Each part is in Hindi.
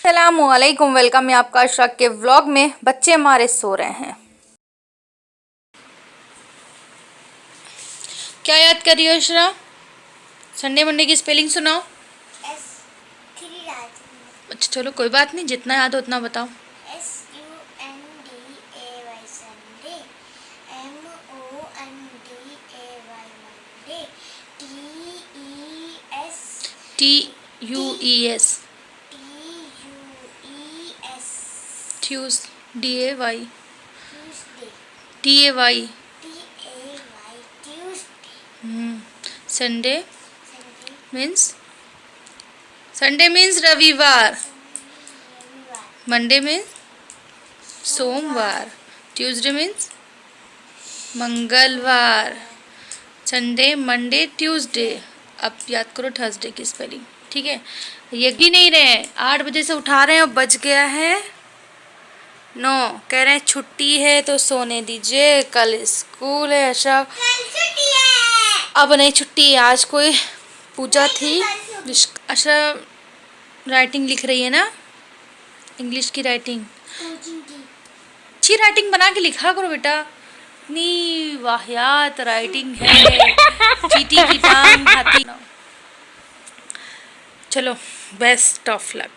अस्सलामुअलैकुम, वेलकम है आपका अशरक के व्लॉग में। बच्चे हमारे सो रहे हैं। क्या याद कर रही हो अशरा? संडे मंडे की स्पेलिंग सुनाओ। अच्छा चलो कोई बात नहीं, जितना याद हो उतना बताओ। SUNDAY, TUES DAY TAY Sunday means रविवार, मंडे मीन्स सोमवार, ट्यूसडे मीन्स मंगलवार, संडे मंडे ट्यूसडे। अब याद करो थर्सडे की स्पेलिंग, ठीक है? यही नहीं रहे, 8 बजे से उठा रहे हैं और बज गया है 9। कह रहे हैं छुट्टी है तो सोने दीजिए, कल स्कूल है। अच्छा अब नहीं छुट्टी है, आज कोई पूजा थी। अच्छा राइटिंग लिख रही है ना, इंग्लिश की राइटिंग। अच्छी राइटिंग बना के लिखा करो बेटा, इतनी वाहियात राइटिंग है, चीटी की टांग हाथी। चलो बेस्ट ऑफ लक,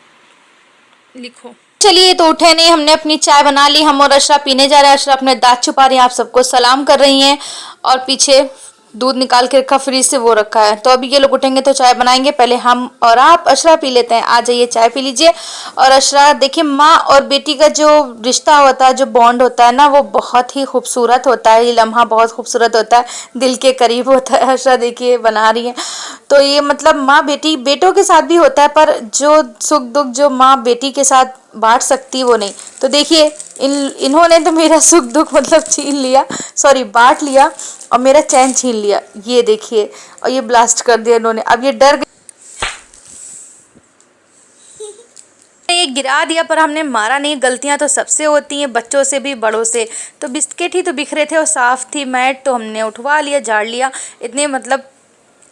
लिखो। चलिए तो उठे नहीं, हमने अपनी चाय बना ली, हम और अशरा पीने जा रहे हैं। अशरा अपने दांत छुपा रही हैं, आप सबको सलाम कर रही हैं, और पीछे दूध निकाल के रखा फ्रिज से, वो रखा है। तो अभी ये लोग उठेंगे तो चाय बनाएंगे, पहले हम और आप अशरा पी लेते हैं। आ जाइए चाय पी लीजिए। और अशरा देखिए, माँ और बेटी का जो रिश्ता होता है, जो बॉन्ड होता है ना, वो बहुत ही खूबसूरत होता है। ये लम्हा बहुत खूबसूरत होता है, दिल के करीब होता है। अशरा देखिए बना रही है, तो ये मतलब माँ बेटी बेटों के साथ भी होता है, पर जो सुख दुख जो माँ बेटी के साथ बांट सकती वो नहीं। तो देखिए इन्होंने तो मेरा सुख दुख मतलब छीन लिया, सॉरी बांट लिया, और मेरा चैन छीन लिया। ये देखिए, और ये ब्लास्ट कर दिया इन्होंने। अब ये डर ये गिरा दिया, पर हमने मारा नहीं। गलतियां तो सबसे होती हैं, बच्चों से भी बड़ों से। तो बिस्किट ही तो बिखरे थे और साफ थी मैट, तो हमने उठवा लिया, झाड़ लिया। इतने मतलब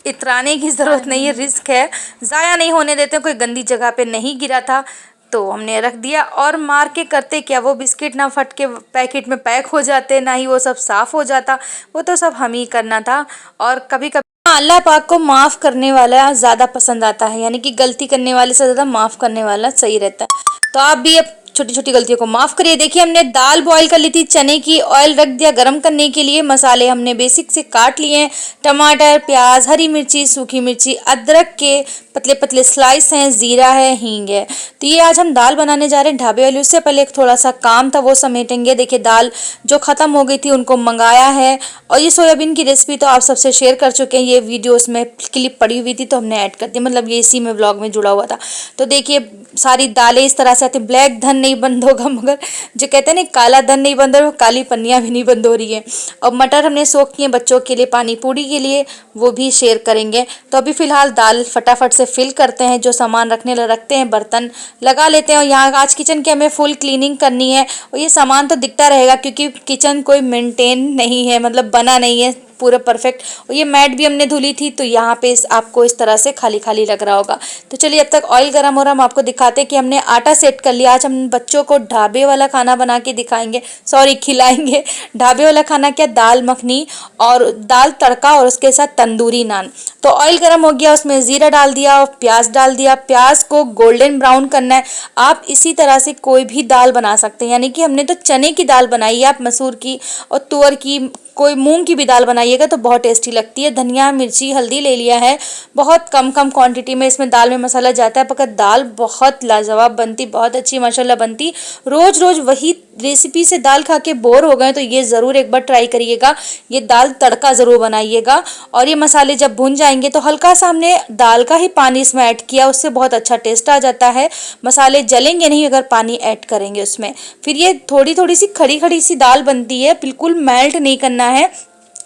इतराने की ज़रूरत नहीं है, रिस्क है, ज़ाया नहीं होने देते। कोई गंदी जगह पे नहीं गिरा था तो हमने रख दिया। और मार के करते क्या, वो बिस्किट ना फट के पैकेट में पैक हो जाते, ना ही वो सब साफ़ हो जाता, वो तो सब हम ही करना था। और कभी कभी अल्लाह पाक को माफ़ करने वाला ज़्यादा पसंद आता है, यानी कि गलती करने वाले से ज़्यादा माफ़ करने वाला सही रहता है। तो आप भी अब छोटी छोटी गलतियों को माफ़ करिए। देखिए हमने दाल बॉईल कर ली थी, चने की, ऑयल रख दिया गरम करने के लिए। मसाले हमने बेसिक से काट लिए हैं, टमाटर, प्याज, हरी मिर्ची, सूखी मिर्ची, अदरक के पतले पतले स्लाइस हैं, ज़ीरा है, हींग है। तो ये आज हम दाल बनाने जा रहे हैं ढाबे वाली। उससे पहले एक थोड़ा सा काम था, वो समेटेंगे। देखिए दाल जो ख़त्म हो गई थी उनको मंगाया है। और ये सोयाबीन की रेसिपी तो आप सबसे शेयर कर चुके हैं, ये वीडियो उसमें क्लिप पड़ी हुई थी तो हमने ऐड कर दी, मतलब ये इसी में व्लॉग में जुड़ा हुआ था। तो देखिए सारी दालें इस तरह से आती। ब्लैक धन नहीं बंद होगा, मगर जो कहते हैं ना काला धन नहीं बंद हो रहा, काली पन्नियाँ भी नहीं बंद हो रही है। और मटर हमने सोख किए बच्चों के लिए, पानी पूरी के लिए, वो भी शेयर करेंगे। तो अभी फ़िलहाल दाल फटाफट से फिल करते हैं, जो सामान रखने रखते हैं, बर्तन लगा लेते हैं। और यहाँ आज किचन की हमें फुल क्लीनिंग करनी है, और ये सामान तो दिखता रहेगा क्योंकि किचन कोई मेंटेन नहीं है, मतलब बना नहीं है पूरा परफेक्ट। और ये मैट भी हमने धुली थी, तो यहाँ पे आपको इस तरह से खाली खाली लग रहा होगा। तो चलिए अब तक ऑयल गर्म हो रहा, हम आपको दिखाते हैं कि हमने आटा सेट कर लिया। आज हम बच्चों को ढाबे वाला खाना बना के दिखाएंगे, सॉरी खिलाएंगे। ढाबे वाला खाना क्या, दाल मखनी और दाल तड़का, और उसके साथ तंदूरी नान। तो ऑयल गर्म हो गया, उसमें ज़ीरा डाल दिया और प्याज डाल दिया। प्याज को गोल्डन ब्राउन करना है। आप इसी तरह से कोई भी दाल बना सकते हैं, यानी कि हमने तो चने की दाल बनाई है, आप मसूर की और तुअर की, कोई मूंग की भी दाल बनाइएगा तो बहुत टेस्टी लगती है। धनिया मिर्ची हल्दी ले लिया है, बहुत कम क्वांटिटी में इसमें दाल में मसाला जाता है, पर दाल बहुत लाजवाब बनती, बहुत अच्छी माशाल्लाह बनती। रोज़ रोज़ वही रेसिपी से दाल खा के बोर हो गए तो ये ज़रूर एक बार ट्राई करिएगा, ये दाल तड़का ज़रूर बनाइएगा। और ये मसाले जब भुन जाएंगे तो हल्का सा हमने दाल का ही पानी इसमें ऐड किया, उससे बहुत अच्छा टेस्ट आ जाता है। मसाले जलेंगे नहीं अगर पानी ऐड करेंगे उसमें। फिर ये थोड़ी थोड़ी सी खड़ी खड़ी सी दाल बनती है, बिल्कुल मेल्ट नहीं करना है,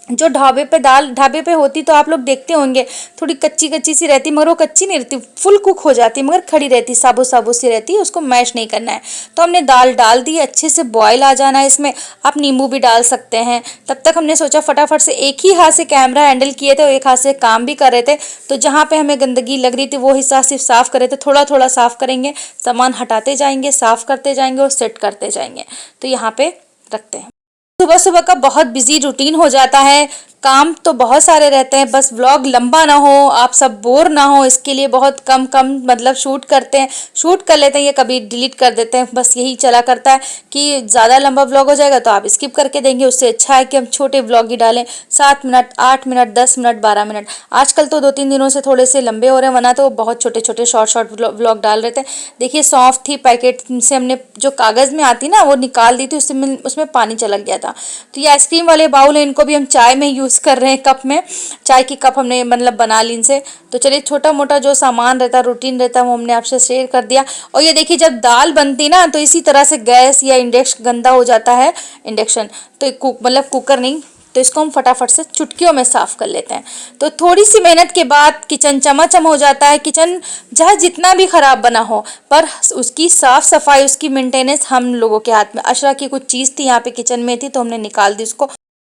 जो ढाबे पे होती तो आप लोग देखते होंगे थोड़ी कच्ची कच्ची सी रहती, मगर वो कच्ची नहीं रहती, फुल कुक हो जाती, मगर खड़ी रहती, साबुत साबुत सी रहती, उसको मैश नहीं करना है। तो हमने दाल डाल दी, अच्छे से बॉयल आ जाना है इसमें, आप नींबू भी डाल सकते हैं। तब तक हमने सोचा फटाफट से, एक ही हाथ से कैमरा हैंडल किए थे और एक हाथ से काम भी कर रहे थे, तो जहाँ पे हमें गंदगी लग रही थी वो हिस्सा सिर्फ साफ कर रहे थे, थोड़ा थोड़ा साफ करेंगे, सामान हटाते जाएंगे, साफ करते जाएंगे और सेट करते जाएंगे। तो यहाँ पे रखते हैं। सुबह सुबह का बहुत बिजी रूटीन हो जाता है, काम तो बहुत सारे रहते हैं, बस व्लॉग लंबा ना हो, आप सब बोर ना हो, इसके लिए बहुत कम कम मतलब शूट करते हैं, शूट कर लेते हैं, ये कभी डिलीट कर देते हैं, बस यही चला करता है कि ज़्यादा लंबा व्लॉग हो जाएगा तो आप स्किप करके देंगे, उससे अच्छा है कि हम छोटे व्लॉग ही डालें, 7 मिनट, 8 मिनट, 10 मिनट, 12 मिनट। आजकल तो 2-3 दिनों से थोड़े से लंबे हो रहे हैं, वरना तो बहुत छोटे छोटे शॉर्ट शॉर्ट व्लॉग डाल रहे थे। देखिए सौंफ थी, पैकेट से हमने जो कागज़ में आती ना वो निकाल दी थी, उसमें पानी चलक गया था। तो ये आइसक्रीम वाले बाउल है, इनको भी हम चाय में यूज़ कर रहे हैं, कप में, चाय की कप हमने मतलब बना ली इनसे। तो चलिए छोटा मोटा जो सामान रहता है, रूटीन रहता है, वो हमने आपसे शेयर कर दिया। और ये देखिए जब दाल बनती ना तो इसी तरह से गैस या इंडक्शन गंदा हो जाता है, इंडक्शन तो मतलब कुकर नहीं, तो इसको हम फटाफट से चुटकियों में साफ कर लेते हैं। तो थोड़ी सी मेहनत के बाद किचन चमाचम हो जाता है। किचन चाहे जितना भी खराब बना हो, पर उसकी साफ सफाई, उसकी मेंटेनेंस हम लोगों के हाथ में। अशरा की कुछ चीज़ थी यहाँ पे किचन में थी, तो हमने निकाल दी उसको।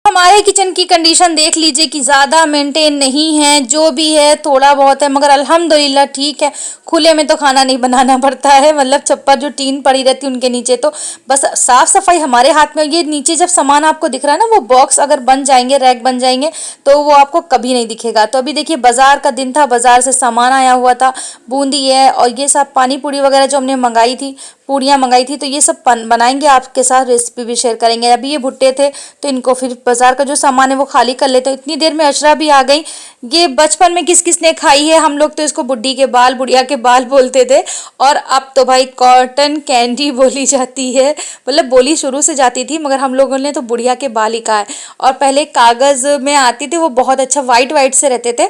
हमारे किचन की कंडीशन देख लीजिए कि ज़्यादा मेंटेन नहीं है, जो भी है थोड़ा बहुत है, मगर अल्हम्दुलिल्लाह ठीक है। खुले में तो खाना नहीं बनाना पड़ता है, मतलब छप्पर जो टीन पड़ी रहती है उनके नीचे, तो बस साफ़ सफाई हमारे हाथ में। ये नीचे जब सामान आपको दिख रहा है ना, वो बॉक्स अगर बन जाएंगे, रैक बन जाएंगे, तो वो आपको कभी नहीं दिखेगा। तो अभी देखिए बाज़ार का दिन था, बाज़ार से सामान आया हुआ था, बूंदी है और ये सब पानी पूरी वगैरह जो हमने मंगाई थी, पूड़ियाँ मंगाई थी, तो ये सब बनाएंगे, आपके साथ रेसिपी भी शेयर करेंगे। अभी ये भुट्टे थे तो इनको फिर बाजार का जो सामान है वो खाली कर लेते हैं। इतनी देर में अशरा भी आ गई। ये बचपन में किस किस ने खाई है, हम लोग तो इसको बुड्ढी के बाल, बुढ़िया के बाल बोलते थे, और अब तो भाई कॉटन कैंडी बोली जाती है, मतलब बोली शुरू से जाती थी, मगर हम लोगों ने तो बुढ़िया के बाल ही कहा है। और पहले कागज़ में आती थी, वो बहुत अच्छा वाइट वाइट से रहते थे,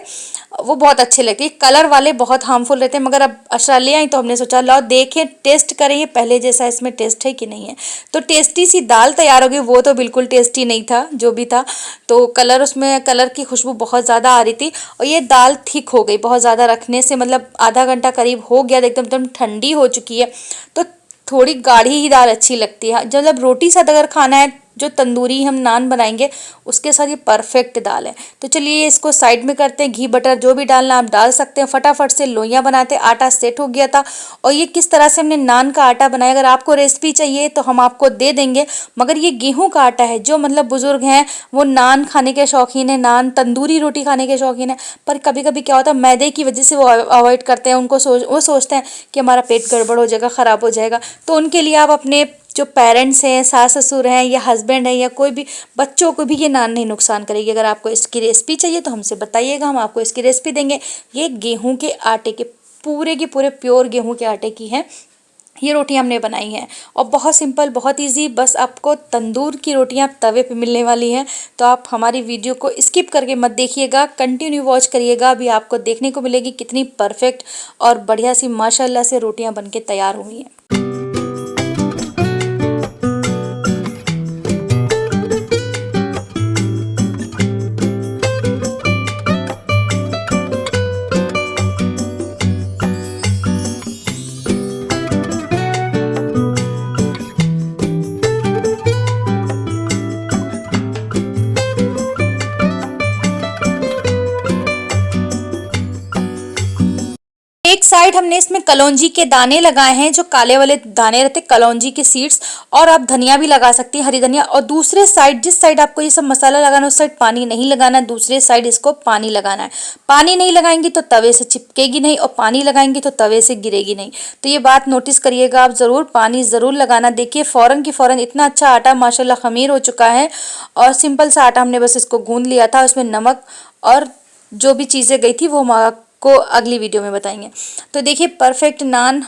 वो बहुत अच्छे लगते हैं। कलर वाले बहुत हार्मफुल रहते हैं, मगर अब अशरा ले आई तो हमने सोचा लाओ देखें, टेस्ट करें ये पहले जैसा इसमें टेस्ट है कि नहीं है। तो टेस्टी सी दाल तैयार हो गई। वो तो बिल्कुल टेस्टी नहीं था जो भी था, तो कलर, उसमें कलर की खुशबू बहुत ज़्यादा आ रही थी। और ये दाल थिक हो गई बहुत ज़्यादा रखने से, मतलब आधा घंटा करीब हो गया, एकदम ठंडी हो चुकी है। तो थोड़ी गाढ़ी ही दाल अच्छी लगती है, मतलब रोटी साथ अगर खाना है, जो तंदूरी हम नान बनाएंगे उसके साथ ये परफेक्ट दाल है। तो चलिए इसको साइड में करते हैं, घी बटर जो भी डालना आप डाल सकते हैं। फटाफट से लोइयाँ बनाते, आटा सेट हो गया था। और ये किस तरह से हमने नान का आटा बनाया, अगर आपको रेसिपी चाहिए तो हम आपको दे देंगे, मगर ये गेहूं का आटा है। जो मतलब बुजुर्ग हैं वो नान खाने के शौकीन है, नान तंदूरी रोटी खाने के शौकीन है, पर कभी कभी क्या होता है मैदे की वजह से वो अवॉइड करते हैं, वो सोचते हैं कि हमारा पेट गड़बड़ हो जाएगा, ख़राब हो जाएगा। तो उनके लिए आप अपने जो पेरेंट्स हैं, सास ससुर हैं या हस्बैंड है या कोई भी, बच्चों को भी ये नान नहीं नुकसान करेगी। अगर आपको इसकी रेसिपी चाहिए तो हमसे बताइएगा, हम आपको इसकी रेसिपी देंगे। ये गेहूं के आटे के, पूरे के पूरे प्योर गेहूं के आटे की है ये रोटी हमने बनाई है। और बहुत सिंपल, बहुत इजी, बस आपको तंदूर की रोटियां तवे पे मिलने वाली हैं। तो आप हमारी वीडियो को स्किप करके मत देखिएगा, कंटिन्यू वॉच करिएगा। अभी आपको देखने को मिलेगी कितनी परफेक्ट और बढ़िया सी माशाल्लाह से रोटियां बनके तैयार हुई हैं। एक साइड हमने इसमें कलौंजी के दाने लगाए हैं, जो काले वाले दाने रहते, कलौंजी के सीड्स, और आप धनिया भी लगा सकती हैं, हरी धनिया। और दूसरे साइड, जिस साइड आपको ये सब मसाला लगाना है उस साइड पानी नहीं लगाना है, दूसरे साइड इसको पानी लगाना है। पानी नहीं लगाएंगी तो तवे से चिपकेगी नहीं, और पानी लगाएंगी तो तवे से गिरेगी नहीं। तो ये बात नोटिस करिएगा आप ज़रूर, पानी ज़रूर लगाना। देखिए फ़ौरन की फ़ौरन इतना अच्छा आटा माशाल्लाह खमीर हो चुका है। और सिंपल सा आटा हमने बस इसको गूँध लिया था, उसमें नमक और जो भी चीज़ें गई थी वो को अगली वीडियो में बताएंगे। तो देखिए परफेक्ट नान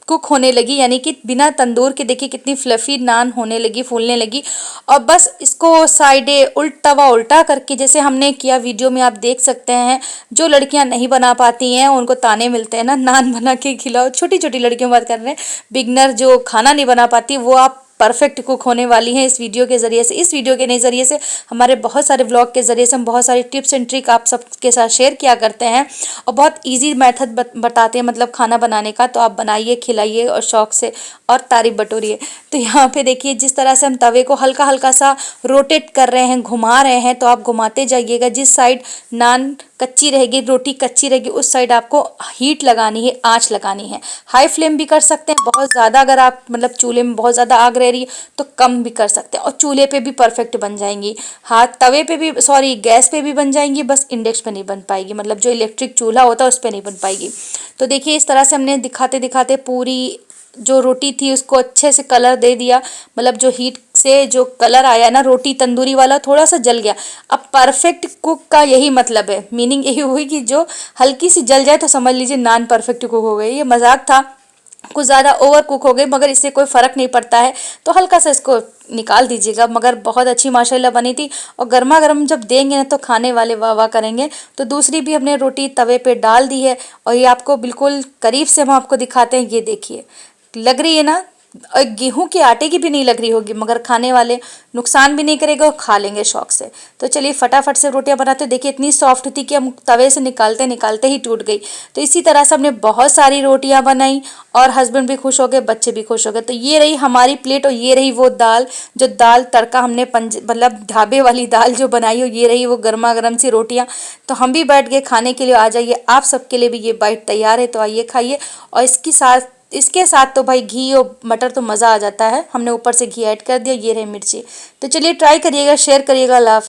कुक होने लगी, यानी कि बिना तंदूर के देखिए कितनी फ्लफी नान होने लगी, फूलने लगी। और बस इसको साइडे तवा उल्टा करके, जैसे हमने किया वीडियो में आप देख सकते हैं। जो लड़कियां नहीं बना पाती हैं उनको ताने मिलते हैं ना, नान बना के खिलाओ। छोटी छोटी लड़कियों की बात कर रहे हैं, बिगनर जो खाना नहीं बना पाती, वो आप परफेक्ट कुक होने वाली हैं इस वीडियो के ज़रिए से। इस वीडियो के ज़रिए से हमारे बहुत सारे व्लॉग के ज़रिए से हम बहुत सारी टिप्स एंड ट्रिक आप सबके साथ शेयर किया करते हैं और बहुत ईजी मेथड बताते हैं मतलब खाना बनाने का। तो आप बनाइए, खिलाइए और शौक से और तारीफ बटोरिए। तो यहाँ पे देखिए जिस तरह से हम तवे को हल्का हल्का सा रोटेट कर रहे हैं, घुमा रहे हैं, तो आप घुमाते जाइएगा। जिस साइड नान कच्ची रहेगी, रोटी कच्ची रहेगी, उस साइड आपको हीट लगानी है, आंच लगानी है। हाई फ्लेम भी कर सकते हैं, बहुत ज़्यादा अगर आप मतलब चूल्हे में बहुत ज़्यादा आग रह रही है तो कम भी कर सकते हैं और चूल्हे पे भी परफेक्ट बन जाएंगी। हाँ, तवे पे भी सॉरी गैस पे भी बन जाएंगी, बस इंडेक्स पे नहीं बन पाएगी, मतलब जो इलेक्ट्रिक चूल्हा होता है उस पर नहीं बन पाएगी। तो देखिए इस तरह से हमने दिखाते दिखाते पूरी जो रोटी थी उसको अच्छे से कलर दे दिया, मतलब जो हीट से जो कलर आया ना रोटी तंदूरी वाला थोड़ा सा जल गया। अब परफेक्ट कुक का यही मतलब है, मीनिंग यही हुई कि जो हल्की सी जल जाए तो समझ लीजिए नान परफेक्ट कुक हो गई। ये मजाक था, कुछ ज़्यादा ओवर कुक हो गई मगर इससे कोई फ़र्क नहीं पड़ता है, तो हल्का सा इसको निकाल दीजिएगा। मगर बहुत अच्छी माशाल्लाह बनी थी और गर्मा गर्म जब देंगे ना तो खाने वाले वाह वाह करेंगे। तो दूसरी भी हमने रोटी तवे पे डाल दी है और ये आपको बिल्कुल करीब से हम आपको दिखाते हैं। ये देखिए लग रही है ना, और गेहूं के आटे की भी नहीं लग रही होगी, मगर खाने वाले नुकसान भी नहीं करेगा और खा लेंगे शौक से। तो चलिए फटाफट से रोटियां बनाते। देखिए इतनी सॉफ्ट थी कि हम तवे से निकालते निकालते ही टूट गई। तो इसी तरह से हमने बहुत सारी रोटियां बनाई और हस्बैंड भी खुश हो गए, बच्चे भी खुश हो गए। तो ये रही हमारी प्लेट और ये रही वो दाल, जो दाल तड़का हमने मतलब ढाबे वाली दाल जो बनाई हो, ये रही वो गर्मा गर्म सी रोटियां। तो हम भी बैठ गए खाने के लिए। आ जाइए, आप सबके लिए भी ये बाइट तैयार है, तो आइए खाइए। और इसके साथ तो भाई घी और मटर तो मज़ा आ जाता है। हमने ऊपर से घी ऐड कर दिया। ये रही मिर्ची। तो चलिए ट्राई करिएगा, शेयर करिएगा। अल्लाह हाफ़िज़।